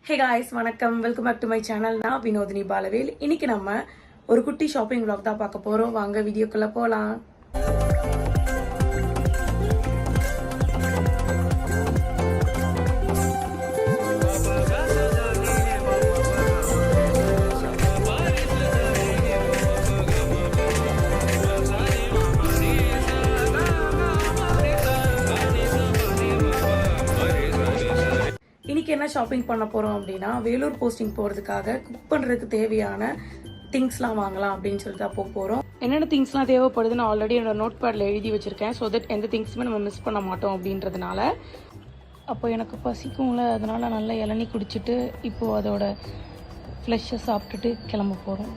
ஹே guys, வணக்கம். Welcome back to my channel. நான் வினோதினி பாலவேல். இன்னைக்கு நம்ம ஒரு குட்டி ஷாப்பிங் vlog தான் பார்க்க போறோம். வாங்க வீடியோக்குள்ள போலாம். இன்னைக்கு என்ன ஷாப்பிங் பண்ண போறோம் அப்படின்னா, வேலூர் போஸ்டிங் போறதுக்காக குக் பண்றதுக்கு தேவையான திங்ஸ்லாம் வாங்கலாம் அப்படின்னு சொல்லிட்டு தான் போறோம். என்னென்ன திங்ஸ்லாம் தேவைப்படுதுன்னு ஆல்ரெடி என்னோட நோட் பேட்ல எழுதி வச்சிருக்கேன். ஸோ தட் எந்த திங்ஸுமே நம்ம மிஸ் பண்ண மாட்டோம் அப்படின்றதுனால. அப்போ எனக்கு பசிக்கும்ல, அதனால நல்லா இளநீ குடிச்சிட்டு இப்போ அதோட ஃப்ளெஷ்ஷை சாப்பிட்டுட்டு கிளம்ப போறோம்.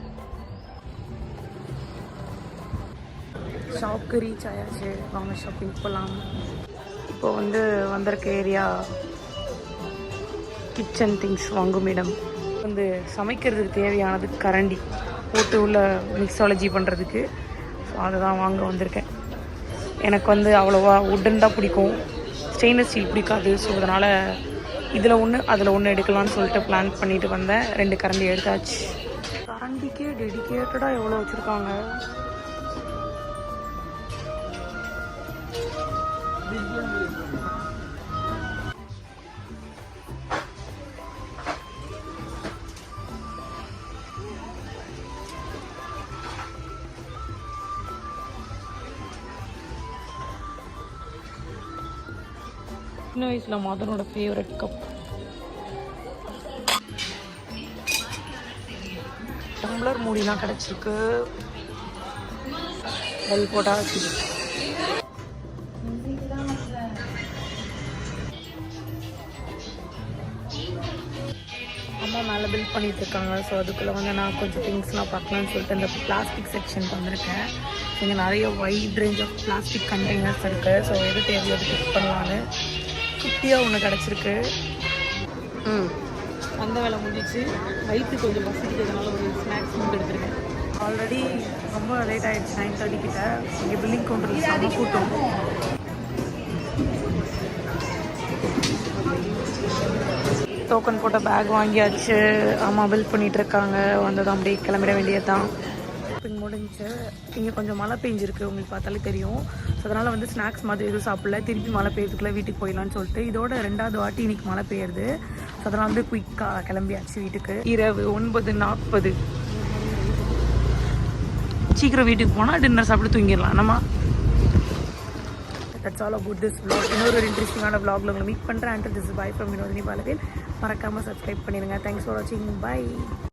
ஷாப்க்கு ரீச் ஆயாச்சு. வாங்க ஷாப்பிங் போகலாம். இப்போ வந்திருக்க ஏரியா கிச்சன் திங்ஸ் வாங்கும் இடம். சமைக்கிறதுக்கு தேவையானது கரண்டி போட்டு உள்ள மிக்ஸாலஜி பண்ணுறதுக்கு. ஸோ அதை தான் வாங்க வந்திருக்கேன். எனக்கு அவ்வளோவா உட்டன் தான் பிடிக்கும், ஸ்டெயின்லெஸ் ஸ்டீல் பிடிக்காது. ஸோ அதனால் இதில் ஒன்று அதில் ஒன்று எடுக்கலாம்னு சொல்லிட்டு பிளான் பண்ணிட்டு வந்தேன். 2 கரண்டி எடுத்தாச்சு. கரண்டிக்கே டெடிக்கேட்டடாக எவ்வளோ வச்சுருக்காங்க. சின்ன வயசுல மதனோட ஃபேவரட் கப். டம்ளர் மூடிலாம் கிடச்சிருக்கு. வெல் போட்டா அம்மா மேலே பில்ட் பண்ணிட்டு இருக்காங்க. ஸோ அதுக்குள்ளே நான் கொஞ்சம் திங்ஸ்லாம் பார்க்கலான்னு சொல்லிட்டு இந்த பிளாஸ்டிக் செக்ஷனுக்கு வந்திருக்கேன். இங்கே நிறைய wide range of plastic containers இருக்குது. ஸோ எது தேவையோ அது பிக் பண்ணலான்னு குட்டியாக ஒன்று கிடச்சிருக்கு. அந்த வேலை முடிஞ்சிச்சு. வயிற்று கொஞ்சம் பசிக்கிறதுனால ஒரு ஸ்நாக்ஸ் மட்டும் எடுத்துருக்கேன். ஆல்ரெடி ரொம்ப லேட் ஆகிடுச்சு, 9:30 கிட்ட. இங்கே பில்லிங் கவுண்டருக்கு செம்ம கூட்டம். டோக்கன் போட்ட பேக் வாங்கியாச்சு. அம்மா பில் பண்ணிகிட்டு இருக்காங்க. வந்ததும் அப்படியே கிளம்பிட வேண்டியது தான். முடிஞ்சு இங்கே கொஞ்சம் மழை பெஞ்சிருக்கு, உங்களுக்கு பார்த்தாலே தெரியும். ஸோ அதனால் ஸ்நாக்ஸ் மாதிரி எதுவும் சாப்பிடல. திருப்பி மழை பெய்யறதுக்குள்ளே வீட்டுக்கு போயிடலான்னு சொல்லிட்டு இதோட 2வது வாட்டி இன்னைக்கு மழை பெய்யுது. ஸோ அதனால் குயிக்காக கிளம்பியாச்சு வீட்டுக்கு. இரவு 9:40. சீக்கிரம் வீட்டுக்கு போனால் டின்னர் சாப்பிட்டு தூங்கிடலாம் நம்ம. That's all about this vlog. இன்னொரு இன்ட்ரெஸ்டிங்கான vlogல உங்களை மீட் பண்ணுறேன். And this is by from Vinodhini Balavel. மறக்காமல் சப்ஸ்கிரைப் பண்ணிடுங்க. தேங்க்ஸ் ஃபார் வாட்சிங். பை.